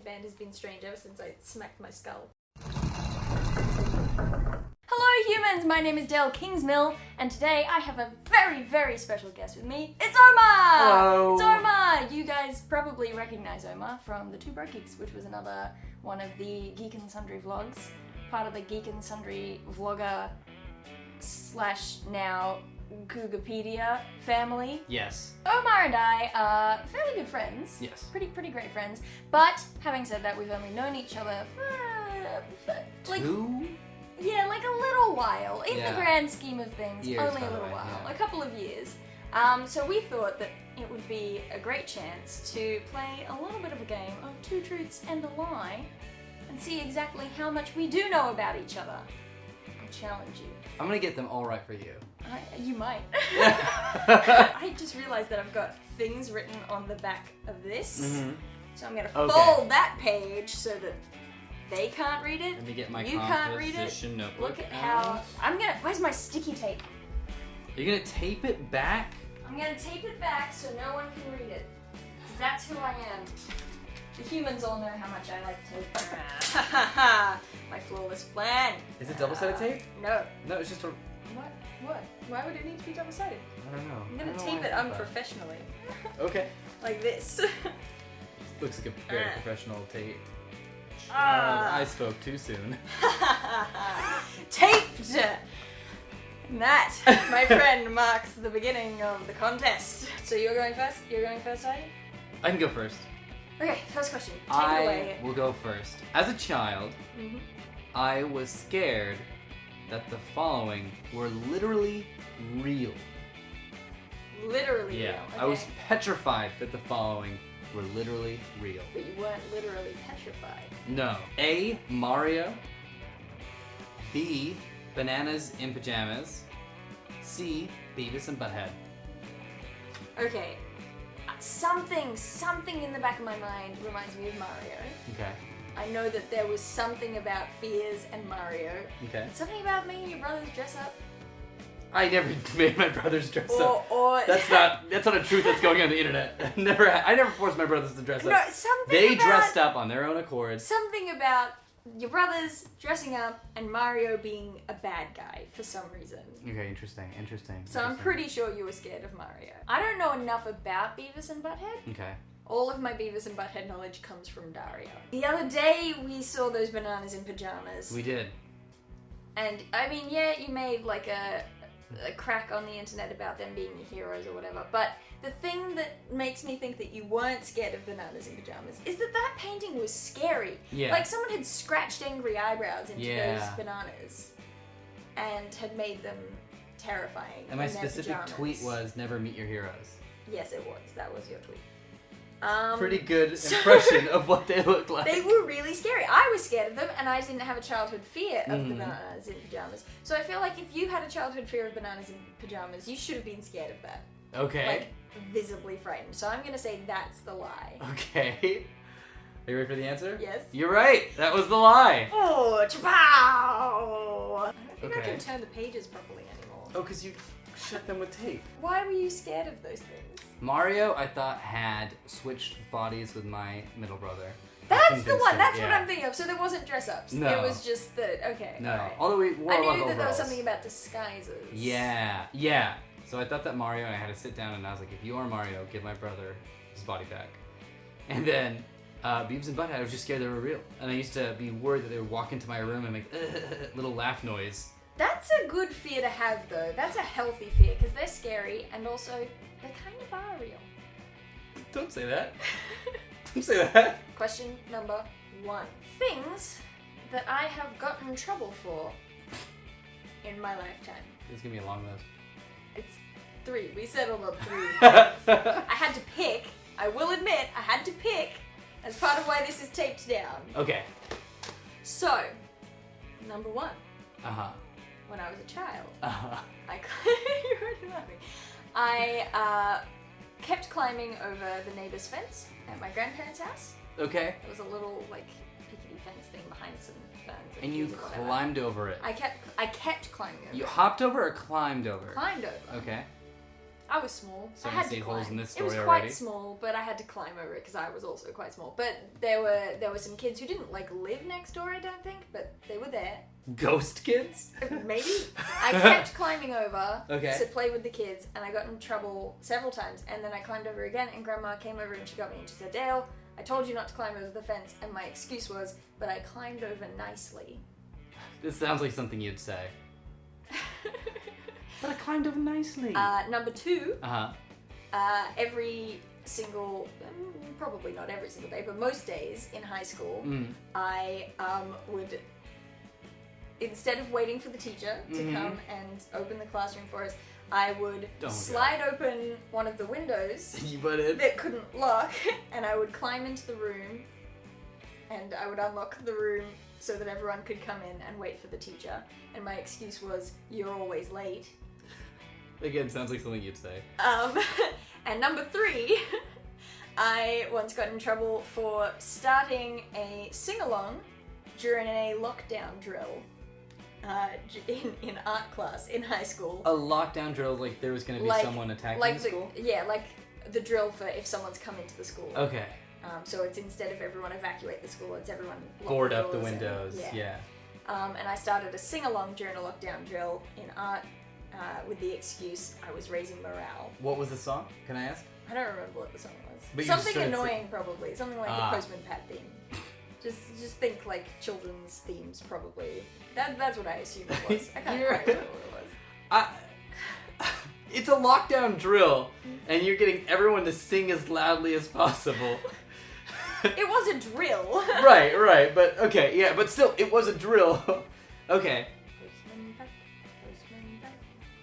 headband has been strange ever since I smacked my skull. Hello humans, my name is Dael Kingsmill, and today I have a very, very special guest with me. It's Omar! Hello! It's Omar! You guys probably recognize Omar from the 2BrokeGeeks, which was another one of the Geek and Sundry vlogs, part of the Geek and Sundry vlogger / now Cougapedia family. Yes. Omar and I are fairly good friends. Yes. Pretty great friends. But having said that, we've only known each other for like 2? Yeah, like a little while. In Yeah. the grand scheme of things, Years, only by a the little way, while. yeah. A couple of years. So we thought that it would be a great chance to play a little bit of a game of 2 truths and a lie and see exactly how much we do know about each other. I challenge you. I'm gonna get them all right for you. You might. I just realized that I've got things written on the back of this. Mm-hmm. So I'm going to Okay. fold that page so that they can't read it. Let me get my You can't read it. composition notebook. Look at how... Where's my sticky tape? You're gonna tape it back? I'm going to tape it back so no one can read it. 'Cause that's who I am. The humans all know how much I like tape. My flawless plan. Is it double-sided tape? No. No, it's just a... What? Why would it need to be double-sided? I don't know. I'm going to tape it unprofessionally. Okay. Like this. Looks like a very professional tape. Ah. I spoke too soon. Taped! And that, my friend, marks the beginning of the contest. So you're going first? You're going first, are you? I can go first. Okay, first question. Take it away. I will go first. As a child, Mhm. I was scared that the following were literally real. Literally Yeah, real. Okay. I was petrified that the following were literally real. But you weren't literally petrified. No. A. Mario. B. Bananas in Pajamas. C. Beavis and Butthead. Okay. Something in the back of my mind reminds me of Mario. Okay. I know that there was something about fears and Mario. Okay. Something about me and your brothers dress up. I never made my brothers dress up. Or That's not a truth that's going on the internet. I never forced my brothers to dress up. no, something They about, dressed up on their own accord. Something about your brothers dressing up and Mario being a bad guy for some reason. Okay, interesting. So I'm pretty sure you were scared of Mario. I don't know enough about Beavis and Butthead. Okay. All of my Beavis and Butthead knowledge comes from Dario. The other day we saw those bananas in pajamas. We did. And I mean, yeah, you made like a crack on the internet about them being your heroes or whatever, but the thing that makes me think that you weren't scared of bananas in pajamas is that painting was scary. Yeah. Like someone had scratched angry eyebrows into Yeah. those bananas and had made them terrifying. And my in their specific pajamas. tweet was never meet your heroes. Yes, it was. That was your tweet. Pretty good impression of what they look like. They were really scary. I was scared of them, and I didn't have a childhood fear of bananas in pajamas. So I feel like if you had a childhood fear of bananas in pajamas, you should have been scared of that. Okay. Like, visibly frightened. So I'm gonna say that's the lie. Okay. Are you ready for the answer? Yes. You're right. That was the lie. Oh, chapow! I don't think I Okay. can turn the pages properly anymore. Oh, because you shut them with tape. Why were you scared of those things? Mario, I thought, had switched bodies with my middle brother. That's the one. That's what yeah. I'm thinking of. So there wasn't dress-ups. No. It was just the okay. No. Alright. Although we wore I a lot knew of that there was overalls. something about disguises. Yeah. So I thought that Mario, and I had to sit down and I was like, if you are Mario, give my brother his body back. And then Beavis and Butthead, I was just scared they were real. And I used to be worried that they would walk into my room and make little laugh noise. That's a good fear to have, though. That's a healthy fear, because they're scary, and also, they kind of are real. Don't say that. Don't say that. Question number 1. Things that I have gotten in trouble for in my lifetime. It's gonna be a long list. It's 3. We settled on 3. I had to pick. I will admit, I had to pick as part of why this is taped down. Okay. So, number 1. Uh-huh. When I was a child, Uh-huh. you already know me. I kept climbing over the neighbor's fence at my grandparents' house. Okay. There was a little like pickety fence thing behind some ferns. And you trees or whatever. climbed over it. I kept climbing over. You it. hopped over or climbed over? Climbed over. Okay. I was small. So I you had see to holes climb. in this It story was already? quite small, but I had to climb over it because I was also quite small. But there were some kids who didn't like live next door, I don't think, but they were there. Ghost kids? Maybe. I kept climbing over Okay. to play with the kids, and I got in trouble several times. And then I climbed over again, and Grandma came over and she got me, and she said, "Dale, I told you not to climb over the fence." And my excuse was, "But I climbed over nicely." This sounds like something you'd say. But I climbed over nicely. Number 2. Uh-huh. Every single, probably not every single day, but most days in high school, I would, instead of waiting for the teacher to come and open the classroom for us, I would slide open one of the windows that couldn't lock, and I would climb into the room, and I would unlock the room so that everyone could come in and wait for the teacher. And my excuse was, "You're always late." Again, sounds like something you'd say. And number 3, I once got in trouble for starting a sing-along during a lockdown drill in art class in high school. A lockdown drill, like there was going to be someone attacking the school? Yeah, like the drill for if someone's come into the school. Okay. So it's instead of everyone evacuate the school, it's everyone lock Board the up the doors windows, yeah. And I started a sing-along during a lockdown drill in art with the excuse I was raising morale. What was the song? Can I ask? I don't remember what the song was. But you something started annoying, probably. Something like the Postman Pat theme. Just think like children's themes, probably. That's what I assume it was. I can't quite remember what it was. It's a lockdown drill, and you're getting everyone to sing as loudly as possible. It was a drill. Right, but okay, yeah, but still, it was a drill. Okay. Postman Pat,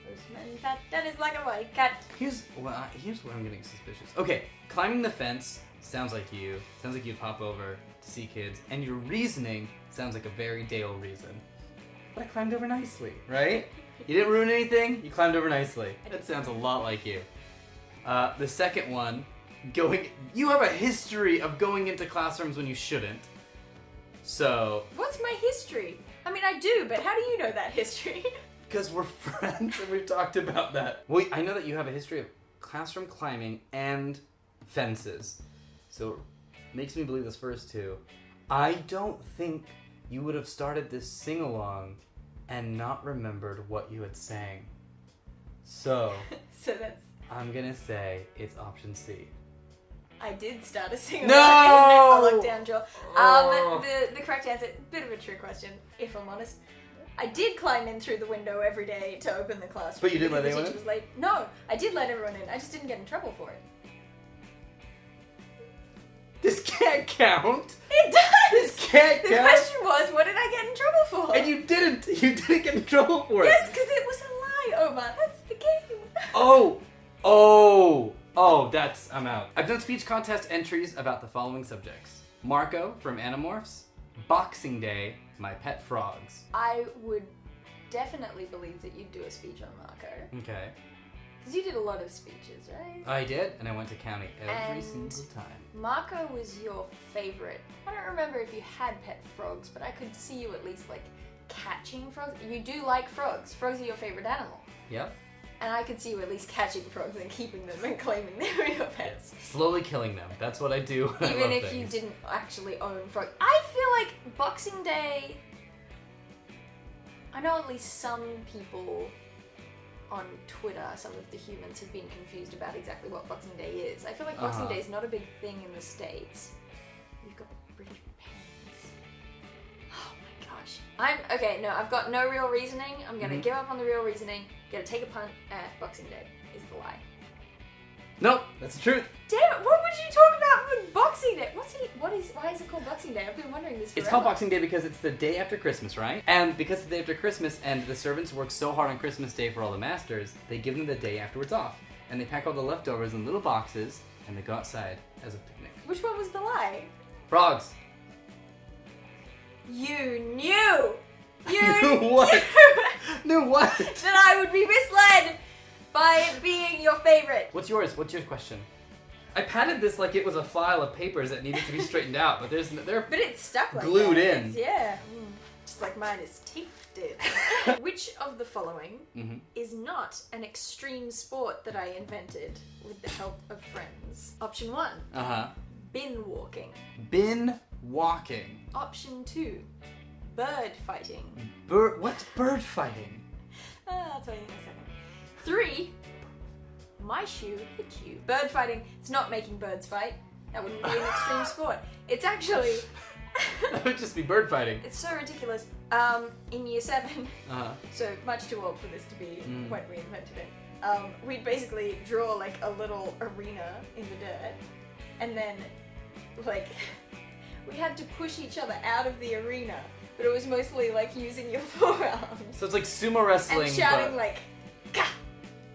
Postman Pat, that is black and white cat. Here's where I'm getting suspicious. Okay, climbing the fence sounds like you. Sounds like you'd pop over to see kids, and your reasoning sounds like a very Dael reason. But I climbed over nicely, right? You didn't ruin anything, you climbed over nicely. That sounds a lot like you. The second one, you have a history of going into classrooms when you shouldn't. So... What's my history? I mean, I do, but how do you know that history? Because we're friends and we've talked about that. Well, I know that you have a history of classroom climbing and fences. So it makes me believe this first two. I don't think you would have started this sing-along and not remembered what you had sang. So, I'm gonna say it's option C. I did start a sing-along No! in a lockdown drill. The correct answer, bit of a trick question, if I'm honest. I did climb in through the window every day to open the classroom. But you didn't let because anyone the teacher was late. No, I did let everyone in. I just didn't get in trouble for it. This can't count! It does! This can't The count! question was, what did I get in trouble for? And you didn't get in trouble for it! Yes, because it was a lie, Omar. That's the game. I'm out. I've done speech contest entries about the following subjects. Marco from Animorphs, Boxing Day, My Pet Frogs. I would definitely believe that you'd do a speech on Marco. Okay. Because you did a lot of speeches, right? I did, and I went to county every And single time. Marco was your favorite. I don't remember if you had pet frogs, but I could see you at least like catching frogs. You do like frogs. Frogs are your favorite animal. Yep. And I could see you at least catching frogs and keeping them and claiming they were your pets. Slowly killing them. That's what I do when I Even love if things. you didn't actually own frogs. I feel like Boxing Day... I know at least some people on Twitter, some of the humans, have been confused about exactly what Boxing Day is. I feel like Boxing Day is not a big thing in the States. You've got British parents. Oh my gosh. I've got no real reasoning. I'm gonna give up on the real reasoning. Gonna take a punt at Boxing Day is the lie. Nope, that's the truth. Damn it, what would you talk about with Boxing Day? Why is it called Boxing Day? I've been wondering this forever. It's called Boxing Day because it's the day after Christmas, right? And because it's the day after Christmas and the servants work so hard on Christmas Day for all the masters, they give them the day afterwards off. And they pack all the leftovers in little boxes and they go outside as a picnic. Which one was the lie? Frogs. You knew! Knew what? Knew what? That I would be misled by it being your favorite. What's yours? What's your question? I patted this like it was a file of papers that needed to be straightened out, but they're But it's stuck like glued that. in. Yeah. Just like mine is tainted. Which of the following is not an extreme sport that I invented with the help of friends? Option 1. Bin walking. Bin walking. Option 2. Bird fighting. What's bird fighting? I'll tell you in a second. 3. My shoe hit you. Bird fighting. It's not making birds fight. That wouldn't be an extreme sport. It's actually... That would just be bird fighting. It's so ridiculous. In year 7, so much too old for this to be when we invented it, we'd basically draw like a little arena in the dirt, and then like we had to push each other out of the arena, but it was mostly like using your forearms. So it's like sumo wrestling, and shouting like, "Ka,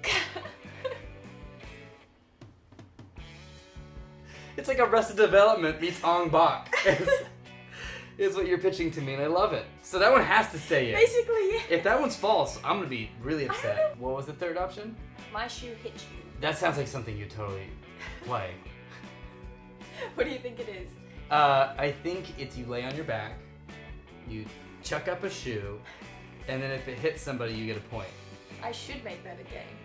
ka." It's like Arrested Development meets Ong Bak. Is what you're pitching to me, and I love it. So that one has to stay in. Basically, yeah. If that one's false, I'm gonna be really upset. What was the third option? My shoe hit you. That sounds like something you totally play. What do you think it is? I think it's you lay on your back, you chuck up a shoe, and then if it hits somebody, you get a point. I should make that a game.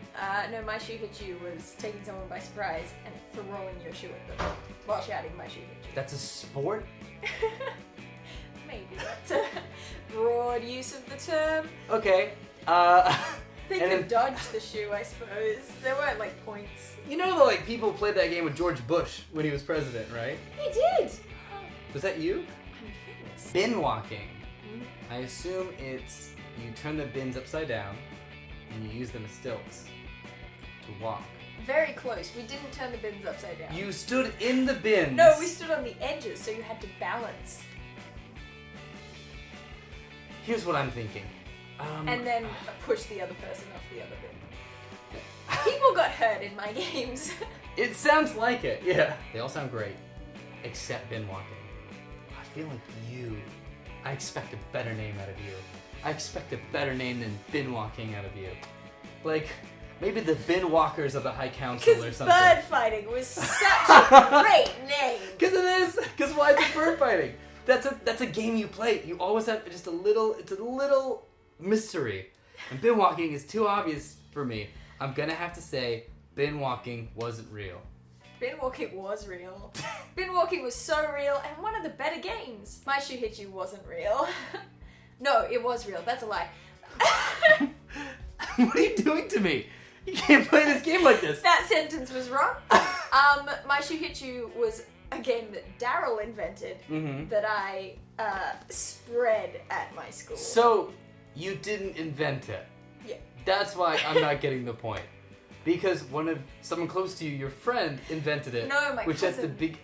No, my shoe hit you was taking someone by surprise and throwing your shoe at them while shouting my shoe hit you. That's a sport? Maybe that's a broad use of the term. Okay. They could dodge the shoe, I suppose. There weren't like points. You know the like people played that game with George Bush when he was president, right? He did! Was that you? I'm famous. Bin walking. I assume it's you turn the bins upside down and you use them as stilts to walk. Very close. We didn't turn the bins upside down. You stood in the bins. No, we stood on the edges, so you had to balance. Here's what I'm thinking. And then push the other person off the other bin. People got hurt in my games. It sounds like it, yeah. They all sound great, except bin walking. I feel like I expect a better name out of you. I expect a better name than bin walking out of you. Like, maybe the bin walkers of the High Council or something. Because bird fighting was such a great name. Because it is. Because why is it bird fighting? That's a game you play. You always have just it's a little mystery. And bin walking is too obvious for me. I'm gonna have to say bin walking wasn't real. Bin walking was real. Bin walking was so real and one of the better games. My shoe hit you wasn't real. No, it was real. That's a lie. What are you doing to me? You can't play this game like this. That sentence was wrong. My shoe hit you was a game that Daryl invented that I spread at my school. So, you didn't invent it. Yeah. That's why I'm not getting the point. Because someone close to you, your friend, invented it. No, my which cousin. has the big...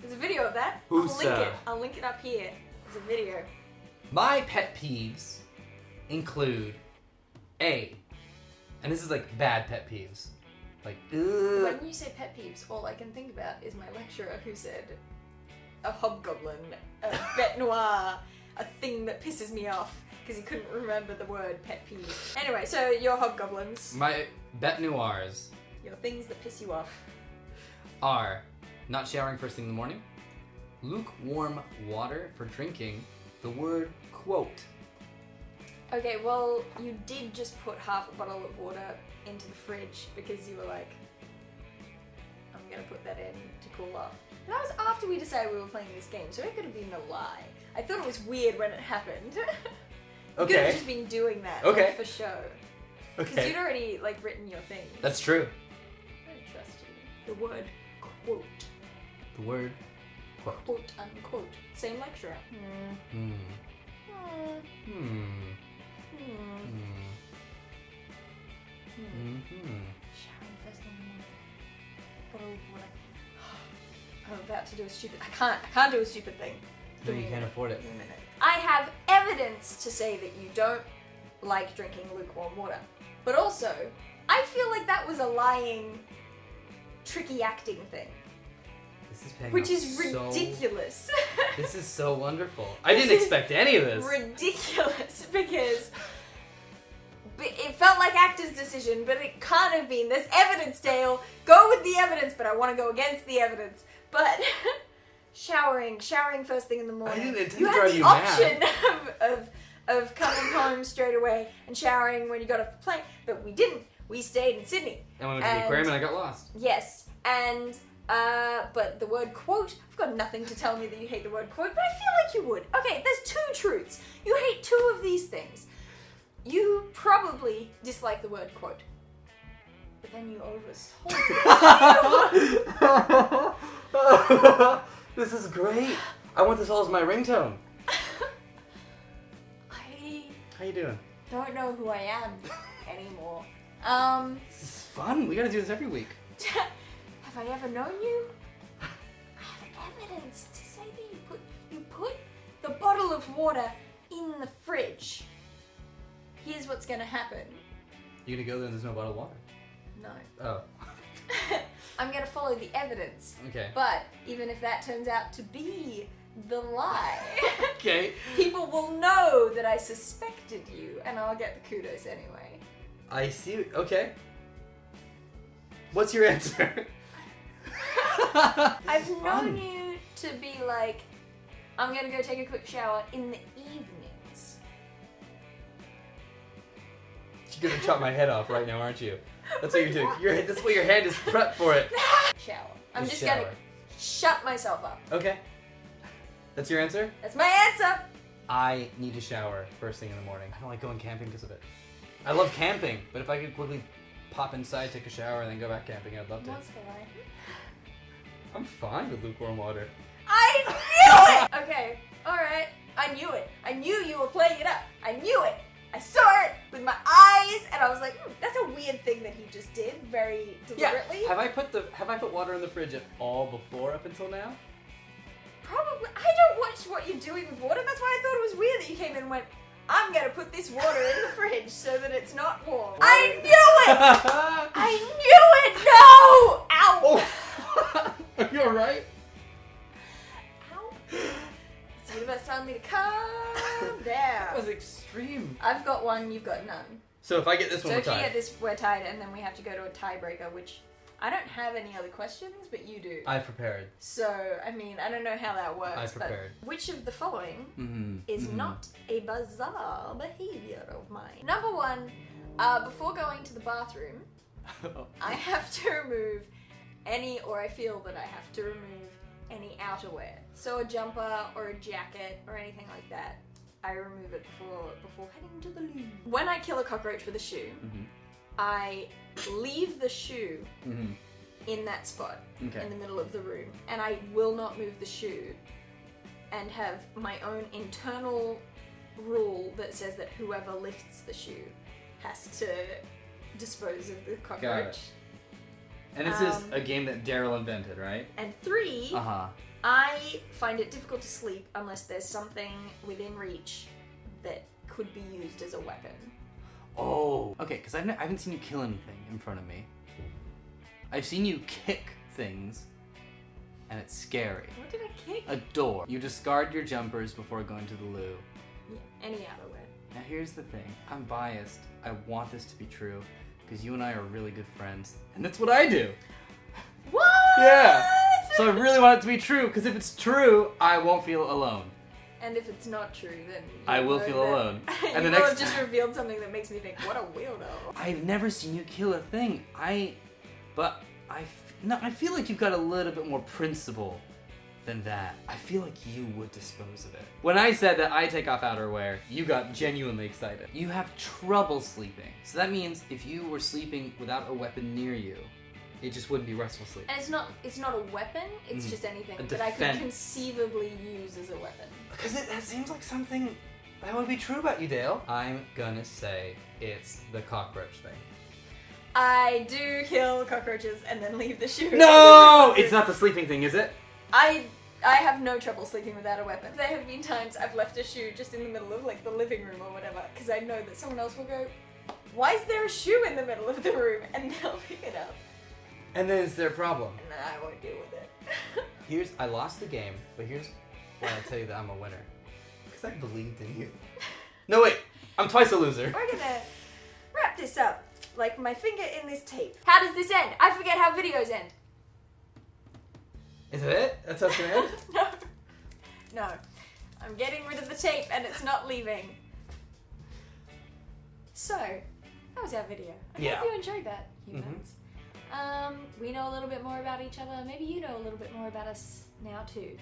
There's a video of that. I'll link it up here. There's a video. My pet peeves include A, and this is like bad pet peeves. Like, ugh. When you say pet peeves, all I can think about is my lecturer who said a hobgoblin, a bête noire, a thing that pisses me off because he couldn't remember the word pet peeve. Anyway, so your hobgoblins. My bête noirs. Your things that piss you off. Are not showering first thing in the morning, lukewarm water for drinking, the word quote. Okay, well, you did just put half a bottle of water into the fridge because you were like, I'm gonna put that in to cool off. But that was after we decided we were playing this game, so it could have been a lie. I thought it was weird when it happened. You could have just been doing that like, for show. Because you'd already like written your thing. That's true. I don't trust you. The word quote. The word quote. Quote unquote. Same lecturer. Showering first thing in the morning. Bottle of water. I'm about to do a stupid... I can't do a stupid thing. No, you can't afford it. I have evidence to say that you don't like drinking lukewarm water. But also, I feel like that was a lying, tricky acting thing. This is paying which off is ridiculous. This is so wonderful. I didn't expect any of this. Ridiculous because it felt like actor's decision, but it can't have been. There's evidence, Dael. Go with the evidence, but I want to go against the evidence. But showering first thing in the morning. I didn't intend you to had drive the you option of coming home straight away and showering when you got off the plane, but we didn't. We stayed in Sydney. And we went to the aquarium and I got lost. Yes, and but the word quote, I've got nothing to tell me that you hate the word quote, but I feel like you would. Okay, there's two truths. You hate two of these things. You probably dislike the word quote. But then you oversold it. This is great. I want this all as my ringtone. How you doing? Don't know who I am anymore. This is fun. We gotta do this every week. Have I ever known you? I have evidence to say that you put the bottle of water in the fridge. Here's what's gonna happen. You gonna go there and there's no bottled water? No. Oh. I'm gonna follow the evidence. Okay. But even if that turns out to be the lie, Okay. people will know that I suspected you, and I'll get the kudos anyway. I see. Okay. What's your answer? I've known you to be like, I'm gonna go take a quick shower in the evenings. You're gonna chop my head off right now, aren't you? That's what you're doing. That's what your hand is prepped for it. Shower. I'm just shower. gonna shut myself up. Okay. That's your answer? That's my answer. I need to shower first thing in the morning. I don't like going camping because of it. I love camping, but if I could quickly pop inside, take a shower, and then go back camping, I'd love to. What's the lie? I'm fine with lukewarm water. I knew it! Okay, alright. I knew it. I knew you were playing it up. I knew it. I saw it with my eyes, and I was like, that's a weird thing that he just did, very deliberately. Yeah. Have I put water in the fridge at all before up until now? Probably. I don't watch what you're doing with water. That's why I thought it was weird that you came in and went, I'm gonna put this water in the fridge so that it's not warm. I knew it! I knew it! No! Ow! Oh. Are you alright? Ow. It's the universe telling me to calm down. That was extreme. I've got one, you've got none. So if I get this one, So we're if you tied. get this, we're tied, and then we have to go to a tiebreaker, which I don't have any other questions, but you do. I prepared. So, I mean, I don't know how that works. I prepared. But which of the following Mm-hmm. is not a bizarre behavior of mine? Number one, before going to the bathroom, I have to remove I feel that I have to remove any outerwear. So a jumper or a jacket or anything like that, I remove it before heading to the loo. When I kill a cockroach with a shoe, I leave the shoe in that spot in the middle of the room, and I will not move the shoe, and have my own internal rule that says that whoever lifts the shoe has to dispose of the cockroach. Got it. And this is a game that Daryl invented, right? And three, Uh-huh. I find it difficult to sleep unless there's something within reach that could be used as a weapon. Oh. Okay, because I haven't seen you kill anything in front of me. I've seen you kick things, and it's scary. What did I kick? A door. You discard your jumpers before going to the loo. Yeah, any outerwear. Now here's the thing. I'm biased. I want this to be true, because you and I are really good friends, and that's what I do. What? Yeah. So I really want it to be true, because if it's true, I won't feel alone. And if it's not true, then I will feel alone. And And you the will next have just revealed something that makes me think, what a weirdo. I've never seen you kill a thing. I feel like you've got a little bit more principle than that. I feel like you would dispose of it. When I said that I take off outerwear, you got genuinely excited. You have trouble sleeping. So that means if you were sleeping without a weapon near you, it just wouldn't be restful sleep. And it's not a weapon, it's just anything A that I could defense. conceivably use as a weapon. Because that seems like something that would be true about you, Dale. I'm gonna say it's the cockroach thing. I do kill cockroaches and then leave the shoe. No! It's not the sleeping thing, is it? I have no trouble sleeping without a weapon. There have been times I've left a shoe just in the middle of like the living room or whatever, because I know that someone else will go, why is there a shoe in the middle of the room? And they'll pick it up. And then it's their problem. And then I won't deal with it. I lost the game, but here's why I tell you that I'm a winner. Because I believed in you. No, wait. I'm twice a loser. We're gonna wrap this up like my finger in this tape. How does this end? I forget how videos end. Is that it? That's how it's gonna end? No. No. I'm getting rid of the tape and it's not leaving. So, that was our video. I hope you enjoyed that, humans. We know a little bit more about each other. Maybe you know a little bit more about us now too.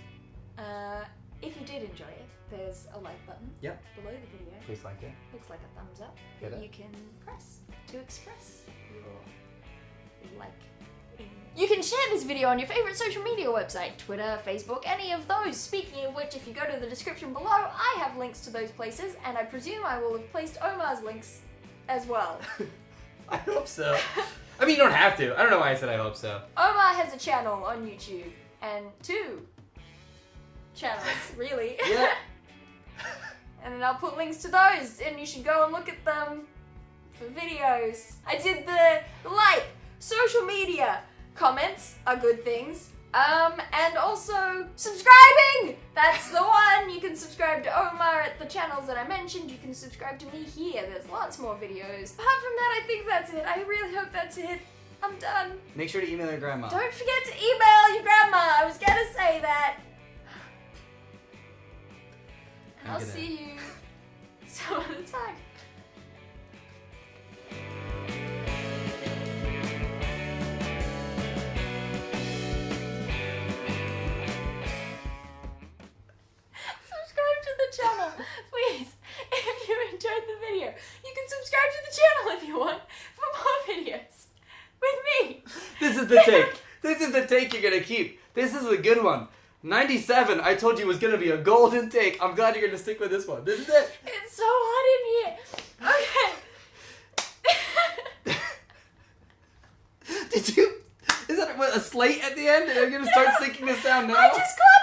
If you did enjoy it, there's a like button below the video. Please like it. Looks like a thumbs up Hit that it. you can press to express your like. You can share this video on your favorite social media website, Twitter, Facebook, any of those. Speaking of which, if you go to the description below, I have links to those places, and I presume I will have placed Omar's links as well. I hope so. I mean, you don't have to. I don't know why I said I hope so. Omar has a channel on YouTube, and 2 channels, really. Yeah. And then I'll put links to those, and you should go and look at them for videos. I did the like, social media, comments are good things, and also subscribing! That's the one! You can subscribe to Omar at the channels that I mentioned, you can subscribe to me here, there's lots more videos. Apart from that, I think that's it. I really hope that's it. I'm done. Make sure to email your grandma. Don't forget to email your grandma, I was gonna say that. I'll see you some other time. Subscribe to the channel, please. If you enjoyed the video, you can subscribe to the channel if you want for more videos with me. This is the take. This is the take you're gonna keep. This is a good one. 97, I told you was gonna be a golden take. I'm glad you're gonna stick with this one. This is it. It's so hot in here. Okay. Did you? Is that a slate at the end? Are you gonna start sinking this down now? I just clapped